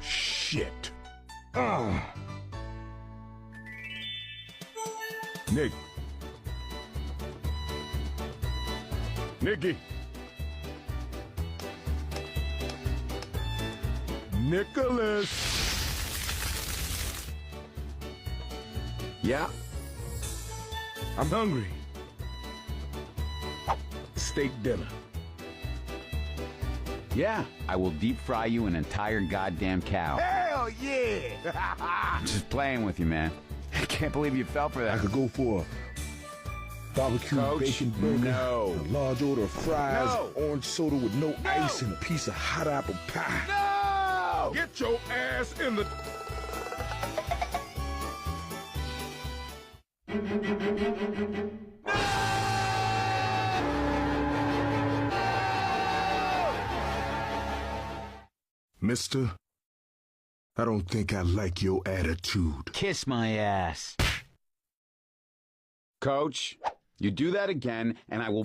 Shit. Nick. Nicky. Nicholas. Yeah? I'm hungry. Steak dinner. Yeah, I will deep fry you an entire goddamn cow. Hell yeah! Just playing with you, man. I can't believe you fell for I that. could go for a barbecue Coach, bacon burger, no. a large order of fries, No. orange soda with no ice, and a piece of hot apple pie. No! Get your ass in the... Mister, I don't think I like your attitude. Kiss my ass. Coach, you do that again, and I will...